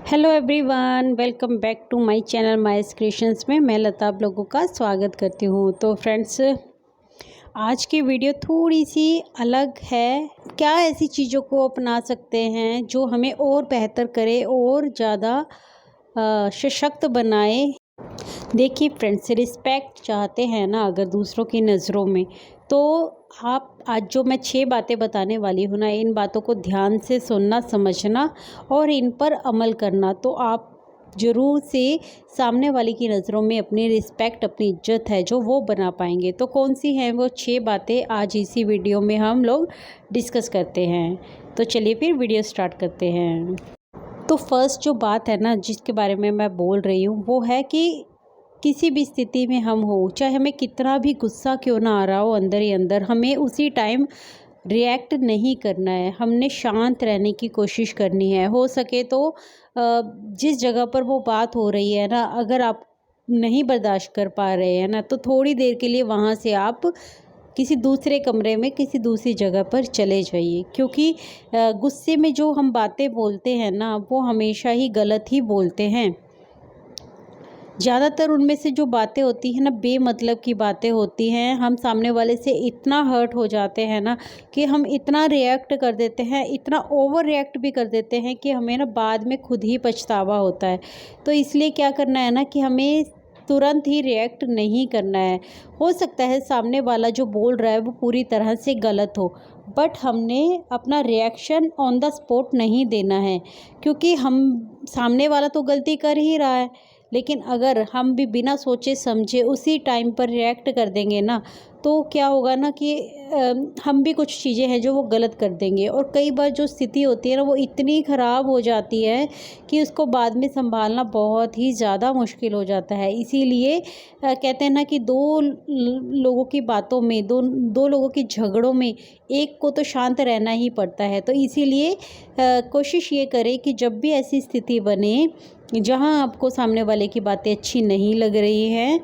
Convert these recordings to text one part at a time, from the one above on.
Hello everyone, welcome back to my channel mice creations में मैं लता आप लोगों का स्वागत करती हूँ। तो फ्रेंड्स, आज की वीडियो थोड़ी सी अलग है। क्या ऐसी चीज़ों को अपना सकते हैं जो हमें और बेहतर करे और ज़्यादा सशक्त बनाए। देखिए फ्रेंड्स, रिस्पेक्ट चाहते हैं ना अगर दूसरों की नज़रों में, तो आप आज जो मैं 6 बातें बताने वाली हूँ ना, इन बातों को ध्यान से सुनना, समझना और इन पर अमल करना, तो आप ज़रूर से सामने वाले की नज़रों में अपनी रिस्पेक्ट, अपनी इज्जत है जो वो बना पाएंगे। तो कौन सी हैं वो 6 बातें आज इसी वीडियो में हम लोग डिस्कस करते हैं। तो चलिए फिर वीडियो स्टार्ट करते हैं। तो फर्स्ट जो बात है ना जिसके बारे में मैं बोल रही हूँ वो है कि किसी भी स्थिति में हम हो, चाहे हमें कितना भी गुस्सा क्यों ना आ रहा हो अंदर ही अंदर, हमें उसी टाइम रिएक्ट नहीं करना है। हमने शांत रहने की कोशिश करनी है। हो सके तो जिस जगह पर वो बात हो रही है ना, अगर आप नहीं बर्दाश्त कर पा रहे हैं ना, तो थोड़ी देर के लिए वहाँ से आप किसी दूसरे कमरे में, किसी दूसरी जगह पर चले जाइए। क्योंकि गुस्से में जो हम बातें बोलते हैं ना, वो हमेशा ही गलत ही बोलते हैं। ज़्यादातर उनमें से जो बातें होती हैं ना, बेमतलब की बातें होती हैं। हम सामने वाले से इतना हर्ट हो जाते हैं ना कि हम इतना रिएक्ट कर देते हैं, इतना ओवर रिएक्ट भी कर देते हैं कि हमें ना बाद में खुद ही पछतावा होता है। तो इसलिए क्या करना है ना कि हमें तुरंत ही रिएक्ट नहीं करना है। हो सकता है सामने वाला जो बोल रहा है वो पूरी तरह से गलत हो, बट हमने अपना रिएक्शन ऑन द स्पॉट नहीं देना है। क्योंकि हम, सामने वाला तो गलती कर ही रहा है, लेकिन अगर हम भी बिना सोचे समझे उसी टाइम पर रिएक्ट कर देंगे ना, तो क्या होगा ना कि हम भी कुछ चीज़ें हैं जो वो गलत कर देंगे। और कई बार जो स्थिति होती है ना वो इतनी ख़राब हो जाती है कि उसको बाद में संभालना बहुत ही ज़्यादा मुश्किल हो जाता है। इसीलिए कहते हैं ना कि लोगों की बातों में, दो लोगों के झगड़ों में एक को तो शांत रहना ही पड़ता है। तो इसीलिए कोशिश ये करें कि जब भी ऐसी स्थिति बने जहाँ आपको सामने वाले की बातें अच्छी नहीं लग रही हैं,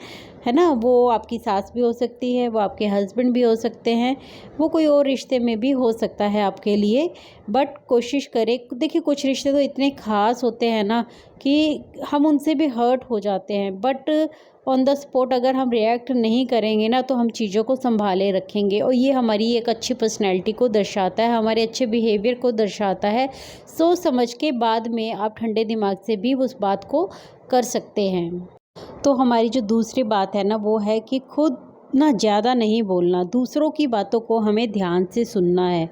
है ना, वो आपकी सास भी हो सकती है, वो आपके हस्बैंड भी हो सकते हैं, वो कोई और रिश्ते में भी हो सकता है आपके लिए। बट कोशिश करें, देखिए कुछ रिश्ते तो इतने ख़ास होते हैं ना कि हम उनसे भी हर्ट हो जाते हैं, बट ऑन द स्पॉट अगर हम रिएक्ट नहीं करेंगे ना तो हम चीज़ों को संभाले रखेंगे। और ये हमारी एक अच्छी पर्सनैलिटी को दर्शाता है, हमारे अच्छे बिहेवियर को दर्शाता है। सोच समझ के बाद में आप ठंडे दिमाग से भी उस बात को कर सकते हैं। तो हमारी जो दूसरी बात है ना वो है कि खुद ना ज़्यादा नहीं बोलना, दूसरों की बातों को हमें ध्यान से सुनना है।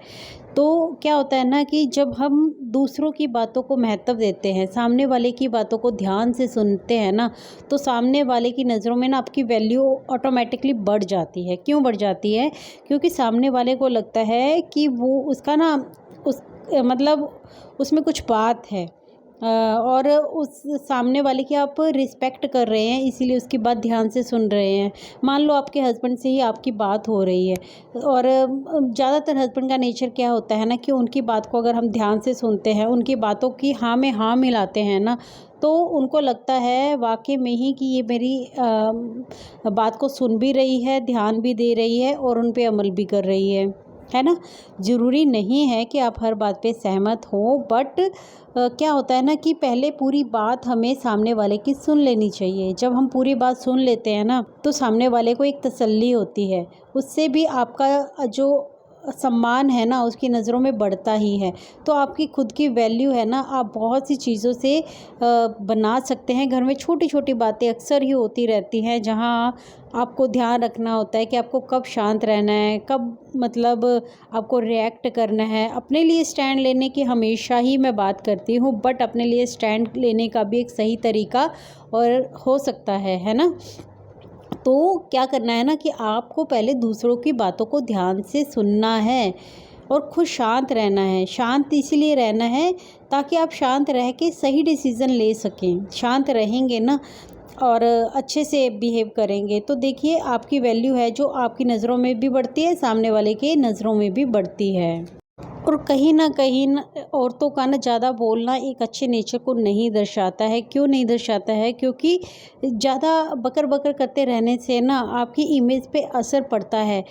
तो क्या होता है ना कि जब हम दूसरों की बातों को महत्व देते हैं, सामने वाले की बातों को ध्यान से सुनते हैं ना, तो सामने वाले की नज़रों में ना आपकी वैल्यू ऑटोमेटिकली बढ़ जाती है। क्यों बढ़ जाती है? क्योंकि सामने वाले को लगता है कि वो उसका ना उस मतलब उसमें कुछ बात है, और उस सामने वाले की आप रिस्पेक्ट कर रहे हैं, इसीलिए उसकी बात ध्यान से सुन रहे हैं। मान लो आपके हस्बैंड से ही आपकी बात हो रही है, और ज़्यादातर हस्बैंड का नेचर क्या होता है ना कि उनकी बात को अगर हम ध्यान से सुनते हैं, उनकी बातों की हाँ में हाँ मिलाते हैं ना, तो उनको लगता है वाकई में ही कि ये मेरी बात को सुन भी रही है, ध्यान भी दे रही है और उन पे अमल भी कर रही है ना। ज़रूरी नहीं है कि आप हर बात पे सहमत हो, बट क्या होता है ना कि पहले पूरी बात हमें सामने वाले की सुन लेनी चाहिए। जब हम पूरी बात सुन लेते हैं ना, तो सामने वाले को एक तसल्ली होती है, उससे भी आपका जो सम्मान है ना उसकी नज़रों में बढ़ता ही है। तो आपकी खुद की वैल्यू है ना, आप बहुत सी चीज़ों से बना सकते हैं। घर में छोटी छोटी बातें अक्सर ही होती रहती हैं जहाँ आपको ध्यान रखना होता है कि आपको कब शांत रहना है, कब मतलब आपको रिएक्ट करना है। अपने लिए स्टैंड लेने की हमेशा ही मैं बात करती हूँ, बट अपने लिए स्टैंड लेने का भी एक सही तरीका और हो सकता है ना। तो क्या करना है ना कि आपको पहले दूसरों की बातों को ध्यान से सुनना है और खुद शांत रहना है। शांत इसलिए रहना है ताकि आप शांत रह के सही डिसीज़न ले सकें। शांत रहेंगे ना और अच्छे से बिहेव करेंगे तो देखिए आपकी वैल्यू है जो आपकी नज़रों में भी बढ़ती है, सामने वाले के नज़रों में भी बढ़ती है। और कहीं ना कहीं औरतों का ना ज़्यादा बोलना एक अच्छे नेचर को नहीं दर्शाता है। क्यों नहीं दर्शाता है? क्योंकि ज़्यादा बकर बकर करते रहने से ना आपकी इमेज पे असर पड़ता है।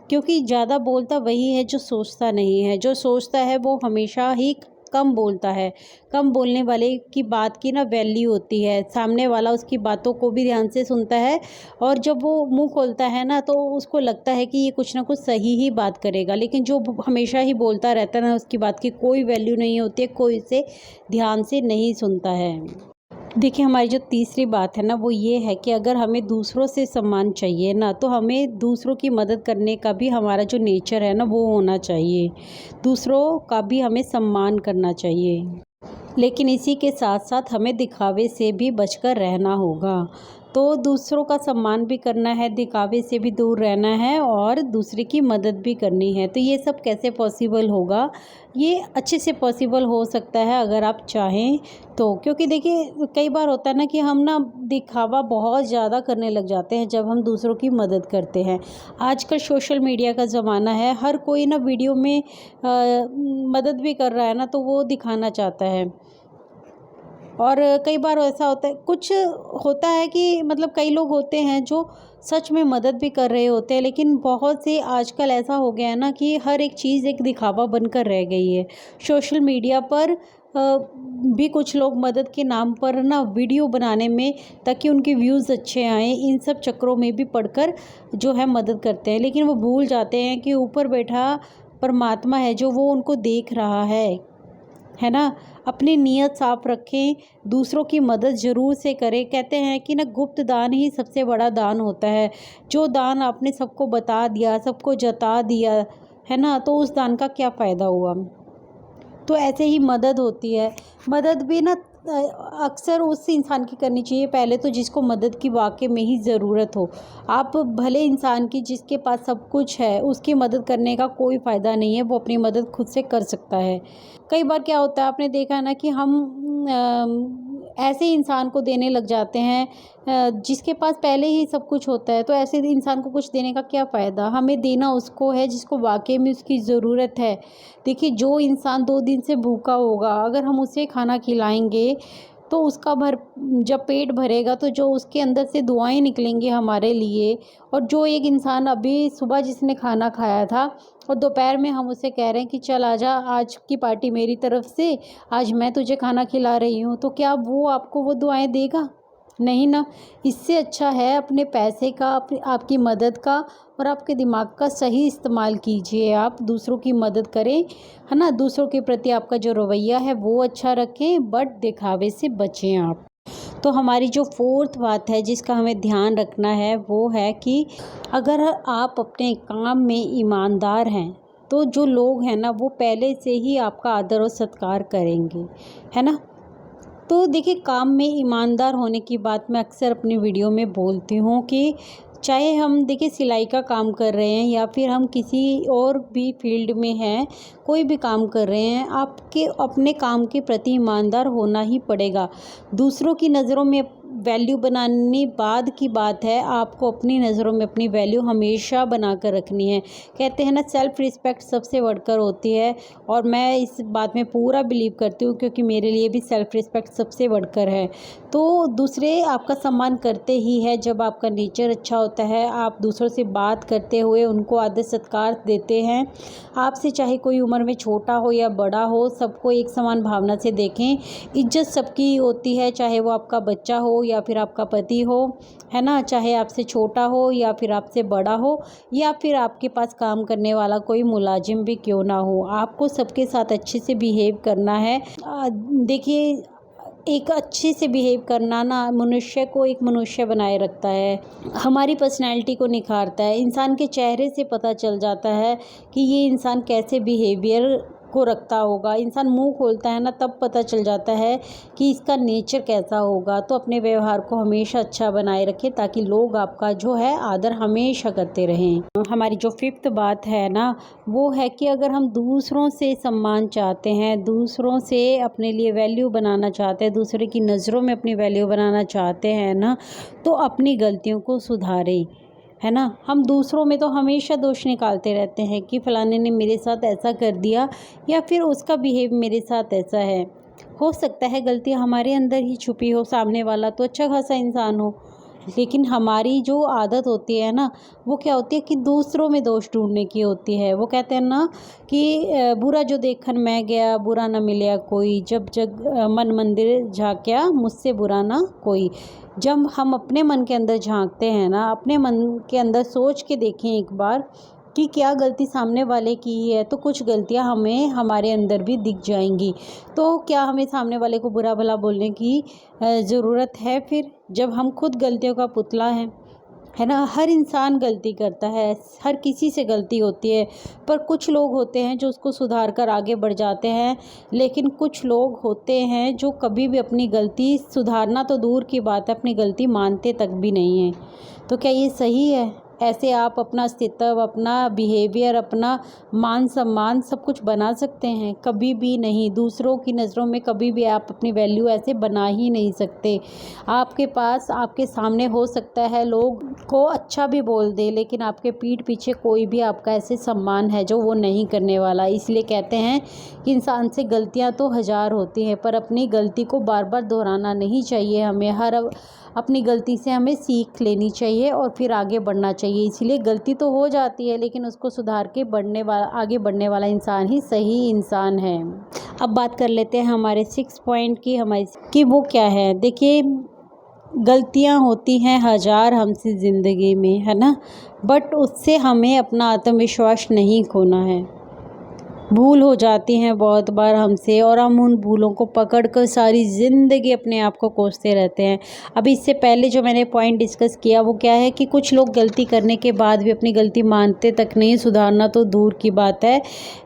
क्योंकि ज़्यादा बोलता वही है जो सोचता नहीं है। जो सोचता है वो हमेशा ही कम बोलता है। कम बोलने वाले की बात की ना वैल्यू होती है, सामने वाला उसकी बातों को भी ध्यान से सुनता है और जब वो मुँह खोलता है ना तो उसको लगता है कि ये कुछ ना कुछ सही ही बात करेगा। लेकिन जो हमेशा ही बोलता रहता है ना, उसकी बात की कोई वैल्यू नहीं होती है, कोई उसे ध्यान से नहीं सुनता है। देखिए, हमारी जो तीसरी बात है ना वो ये है कि अगर हमें दूसरों से सम्मान चाहिए ना, तो हमें दूसरों की मदद करने का भी हमारा जो नेचर है ना वो होना चाहिए। दूसरों का भी हमें सम्मान करना चाहिए। लेकिन इसी के साथ साथ हमें दिखावे से भी बचकर रहना होगा। तो दूसरों का सम्मान भी करना है, दिखावे से भी दूर रहना है और दूसरे की मदद भी करनी है। तो ये सब कैसे पॉसिबल होगा? ये अच्छे से पॉसिबल हो सकता है अगर आप चाहें तो। क्योंकि देखिए, कई बार होता है ना कि हम ना दिखावा बहुत ज़्यादा करने लग जाते हैं जब हम दूसरों की मदद करते हैं। आजकल सोशल मीडिया का ज़माना है, हर कोई ना वीडियो में मदद भी कर रहा है ना, तो वो दिखाना चाहता है। और कई बार ऐसा होता है, कुछ होता है कि मतलब कई लोग होते हैं जो सच में मदद भी कर रहे होते हैं, लेकिन बहुत से आजकल ऐसा हो गया है ना कि हर एक चीज़ एक दिखावा बनकर रह गई है। सोशल मीडिया पर भी कुछ लोग मदद के नाम पर ना वीडियो बनाने में, ताकि उनके व्यूज़ अच्छे आएँ, इन सब चक्करों में भी पड़कर जो है मदद करते हैं। लेकिन वो भूल जाते हैं कि ऊपर बैठा परमात्मा है जो वो उनको देख रहा है ना? अपनी नीयत साफ रखें, दूसरों की मदद ज़रूर से करें। कहते हैं कि ना गुप्त दान ही सबसे बड़ा दान होता है। जो दान आपने सबको बता दिया, सबको जता दिया, है ना? तो उस दान का क्या फ़ायदा हुआ? तो ऐसे ही मदद होती है। मदद भी ना अक्सर उस इंसान की करनी चाहिए पहले तो जिसको मदद की वाक़ई में ही ज़रूरत हो। आप भले इंसान की जिसके पास सब कुछ है, उसकी मदद करने का कोई फ़ायदा नहीं है, वो अपनी मदद खुद से कर सकता है। कई बार क्या होता है, आपने देखा है ना कि हम ऐसे इंसान को देने लग जाते हैं जिसके पास पहले ही सब कुछ होता है, तो ऐसे इंसान को कुछ देने का क्या फ़ायदा? हमें देना उसको है जिसको वाक़ई में उसकी ज़रूरत है। देखिए, जो इंसान 2 दिन से भूखा होगा, अगर हम उसे खाना खिलाएँगे तो उसका जब पेट भरेगा तो जो उसके अंदर से दुआएँ निकलेंगी हमारे लिए, और जो एक इंसान अभी सुबह जिसने खाना खाया था और दोपहर में हम उसे कह रहे हैं कि चल आजा, आज की पार्टी मेरी तरफ से, आज मैं तुझे खाना खिला रही हूँ, तो क्या वो आपको वो दुआएँ देगा? नहीं ना। इससे अच्छा है अपने पैसे का, अपनी आपकी मदद का और आपके दिमाग का सही इस्तेमाल कीजिए। आप दूसरों की मदद करें, है ना? दूसरों के प्रति आपका जो रवैया है वो अच्छा रखें, बट दिखावे से बचें आप। तो हमारी जो 4th बात है जिसका हमें ध्यान रखना है वो है कि अगर आप अपने काम में ईमानदार हैं, तो जो लोग हैं ना वो पहले से ही आपका आदर और सत्कार करेंगे, है ना? तो देखिए, काम में ईमानदार होने की बात मैं अक्सर अपनी वीडियो में बोलती हूँ कि चाहे हम देखिए सिलाई का काम कर रहे हैं या फिर हम किसी और भी फील्ड में हैं, कोई भी काम कर रहे हैं, आपके अपने काम के प्रति ईमानदार होना ही पड़ेगा। दूसरों की नज़रों में वैल्यू बनाने बाद की बात है, आपको अपनी नज़रों में अपनी वैल्यू हमेशा बना कर रखनी है। कहते हैं ना, सेल्फ़ रिस्पेक्ट सबसे बढ़कर होती है, और मैं इस बात में पूरा बिलीव करती हूँ क्योंकि मेरे लिए भी सेल्फ़ रिस्पेक्ट सबसे बढ़कर है। तो दूसरे आपका सम्मान करते ही है जब आपका नेचर अच्छा होता है, आप दूसरों से बात करते हुए उनको आदर सत्कार देते हैं। आपसे चाहे कोई उम्र में छोटा हो या बड़ा हो, सबको एक समान भावना से देखें। इज़्ज़त सबकी होती है, चाहे वो आपका बच्चा हो या फिर आपका पति हो, है ना? चाहे आपसे छोटा हो या फिर आपसे बड़ा हो, या फिर आपके पास काम करने वाला कोई मुलाजिम भी क्यों ना हो, आपको सबके साथ अच्छे से बिहेव करना है। देखिए, एक अच्छे से बिहेव करना ना मनुष्य को एक मनुष्य बनाए रखता है, हमारी पर्सनैलिटी को निखारता है। इंसान के चेहरे से पता चल जाता है कि ये इंसान कैसे बिहेवियर को रखता होगा। इंसान मुंह खोलता है ना, तब पता चल जाता है कि इसका नेचर कैसा होगा। तो अपने व्यवहार को हमेशा अच्छा बनाए रखें ताकि लोग आपका जो है आदर हमेशा करते रहें। हमारी जो 5th बात है ना वो है कि अगर हम दूसरों से सम्मान चाहते हैं, दूसरों से अपने लिए वैल्यू बनाना चाहते हैं, दूसरे की नज़रों में अपनी वैल्यू बनाना चाहते हैं ना, तो अपनी गलतियों को सुधारें, है ना? हम दूसरों में तो हमेशा दोष निकालते रहते हैं कि फलाने ने मेरे साथ ऐसा कर दिया या फिर उसका बिहेव मेरे साथ ऐसा है। हो सकता है गलती हमारे अंदर ही छुपी हो, सामने वाला तो अच्छा खासा इंसान हो, लेकिन हमारी जो आदत होती है ना, वो क्या होती है कि दूसरों में दोष ढूंढने की होती है। वो कहते हैं ना कि बुरा जो देखन मैं गया, बुरा न मिलया कोई, जब जग मन मंदिर झांक्या, मुझसे बुरा ना कोई। जब हम अपने मन के अंदर झांकते हैं ना, अपने मन के अंदर सोच के देखें एक बार कि क्या गलती सामने वाले की है, तो कुछ गलतियां हमें हमारे अंदर भी दिख जाएंगी। तो क्या हमें सामने वाले को बुरा भला बोलने की ज़रूरत है फिर, जब हम खुद गलतियों का पुतला है ना। हर इंसान गलती करता है, हर किसी से गलती होती है, पर कुछ लोग होते हैं जो उसको सुधार कर आगे बढ़ जाते हैं, लेकिन कुछ लोग होते हैं जो कभी भी अपनी गलती सुधारना तो दूर की बात है, अपनी गलती मानते तक भी नहीं है। तो क्या ये सही है? ऐसे आप अपना अस्तित्व, अपना बिहेवियर, अपना मान सम्मान सब कुछ बना सकते हैं? कभी भी नहीं। दूसरों की नज़रों में कभी भी आप अपनी वैल्यू ऐसे बना ही नहीं सकते। आपके पास, आपके सामने हो सकता है लोग को अच्छा भी बोल दे, लेकिन आपके पीठ पीछे कोई भी आपका ऐसे सम्मान है जो वो नहीं करने वाला। इसलिए कहते हैं कि इंसान से गलतियां तो हज़ार होती हैं, पर अपनी गलती को बार बार दोहराना नहीं चाहिए। हमें अपनी गलती से हमें सीख लेनी चाहिए और फिर आगे बढ़ना चाहिए। इसलिए गलती तो हो जाती है, लेकिन उसको सुधार के आगे बढ़ने वाला इंसान ही सही इंसान है। अब बात कर लेते हैं हमारे 6 पॉइंट की वो क्या है। देखिए, गलतियां होती हैं हज़ार हमसे ज़िंदगी में, है ना, बट उससे हमें अपना आत्मविश्वास नहीं खोना है। भूल हो जाती हैं बहुत बार हमसे, और हम उन भूलों को पकड़कर सारी ज़िंदगी अपने आप को कोसते रहते हैं। अभी इससे पहले जो मैंने पॉइंट डिस्कस किया वो क्या है कि कुछ लोग गलती करने के बाद भी अपनी गलती मानते तक नहीं, सुधारना तो दूर की बात है।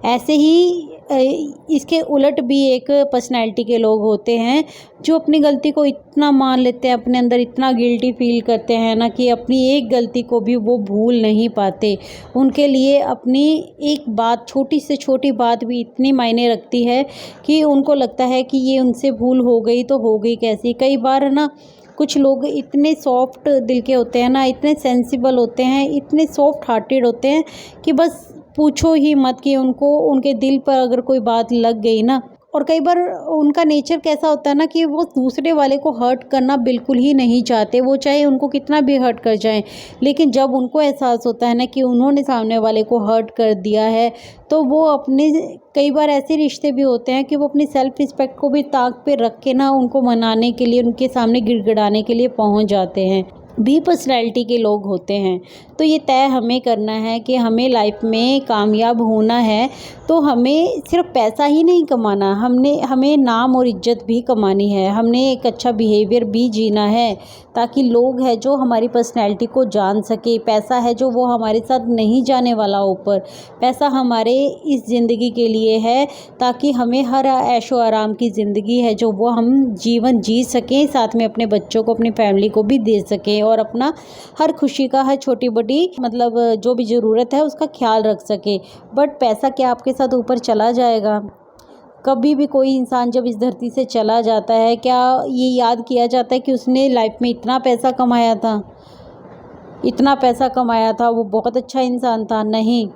ऐसे ही इसके उलट भी एक पर्सनैलिटी के लोग होते हैं जो अपनी गलती को इतना मान लेते हैं, अपने अंदर इतना गिल्टी फील करते हैं ना कि अपनी एक गलती को भी वो भूल नहीं पाते। उनके लिए अपनी एक बात, छोटी से छोटी बात भी इतनी मायने रखती है कि उनको लगता है कि ये उनसे भूल हो गई तो हो गई कैसी। कई बार ना कुछ लोग इतने सॉफ्ट दिल के होते हैं ना, इतने सेंसिबल होते हैं, इतने सॉफ्ट हार्टेड होते हैं कि बस पूछो ही मत कि उनको उनके दिल पर अगर कोई बात लग गई ना, और कई बार उनका नेचर कैसा होता है ना कि वो दूसरे वाले को हर्ट करना बिल्कुल ही नहीं चाहते, वो चाहे उनको कितना भी हर्ट कर जाएं। लेकिन जब उनको एहसास होता है ना कि उन्होंने सामने वाले को हर्ट कर दिया है, तो वो अपने, कई बार ऐसे रिश्ते भी होते हैं कि वो अपनी सेल्फ रिस्पेक्ट को भी ताक पे रख के ना उनको मनाने के लिए, उनके सामने गिड़गिड़ाने के लिए पहुंच जाते हैं। भी पर्सनैलिटी के लोग होते हैं। तो ये तय हमें करना है कि हमें लाइफ में कामयाब होना है, तो हमें सिर्फ पैसा ही नहीं कमाना, हमें नाम और इज्जत भी कमानी है। हमने एक अच्छा बिहेवियर भी जीना है, ताकि लोग हैं जो हमारी पर्सनैलिटी को जान सके। पैसा है जो वो हमारे साथ नहीं जाने वाला ऊपर, पैसा हमारे इस ज़िंदगी के लिए है ताकि हमें हर ऐशो आराम की ज़िंदगी है जो वो हम जीवन जी सकें, साथ में अपने बच्चों को, अपनी फैमिली को भी दे सकें, और अपना हर खुशी का, हर छोटी बड़ी मतलब जो भी ज़रूरत है उसका ख्याल रख सके। बट पैसा क्या आपके साथ ऊपर चला जाएगा? कभी भी कोई इंसान जब इस धरती से चला जाता है, क्या ये याद किया जाता है कि उसने लाइफ में इतना पैसा कमाया था, इतना पैसा कमाया था, वो बहुत अच्छा इंसान था? नहीं।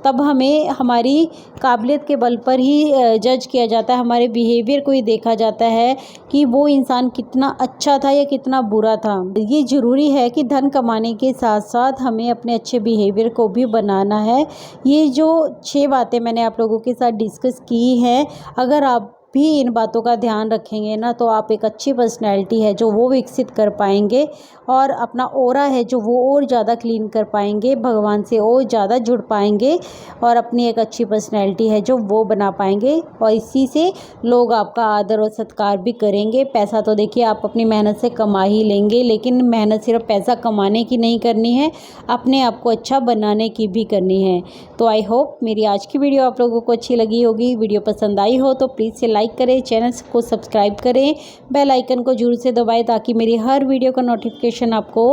तब हमें हमारी काबिलियत के बल पर ही जज किया जाता है, हमारे बिहेवियर को ही देखा जाता है कि वो इंसान कितना अच्छा था या कितना बुरा था। ये ज़रूरी है कि धन कमाने के साथ साथ हमें अपने अच्छे बिहेवियर को भी बनाना है। ये जो 6 बातें मैंने आप लोगों के साथ डिस्कस की हैं, अगर आप भी इन बातों का ध्यान रखेंगे ना, तो आप एक अच्छी पर्सनैलिटी है जो वो विकसित कर पाएंगे, और अपना ऑरा है जो वो और ज़्यादा क्लीन कर पाएंगे, भगवान से और ज़्यादा जुड़ पाएंगे, और अपनी एक अच्छी पर्सनैलिटी है जो वो बना पाएंगे, और इसी से लोग आपका आदर और सत्कार भी करेंगे। पैसा तो देखिए आप अपनी मेहनत से कमा ही लेंगे, लेकिन मेहनत सिर्फ पैसा कमाने की नहीं करनी है, अपने आप को अच्छा बनाने की भी करनी है। तो आई होप मेरी आज की वीडियो आप लोगों को अच्छी लगी होगी। वीडियो पसंद आई हो तो प्लीज़ से लाइक करें, चैनल को सब्सक्राइब करें, बेल आइकन को जरूर से दबाएं ताकि मेरी हर वीडियो का नोटिफिकेशन आपको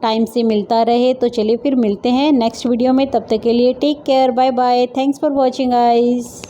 टाइम से मिलता रहे। तो चलिए फिर मिलते हैं नेक्स्ट वीडियो में, तब तक के लिए take care, bye bye, thanks for watching guys.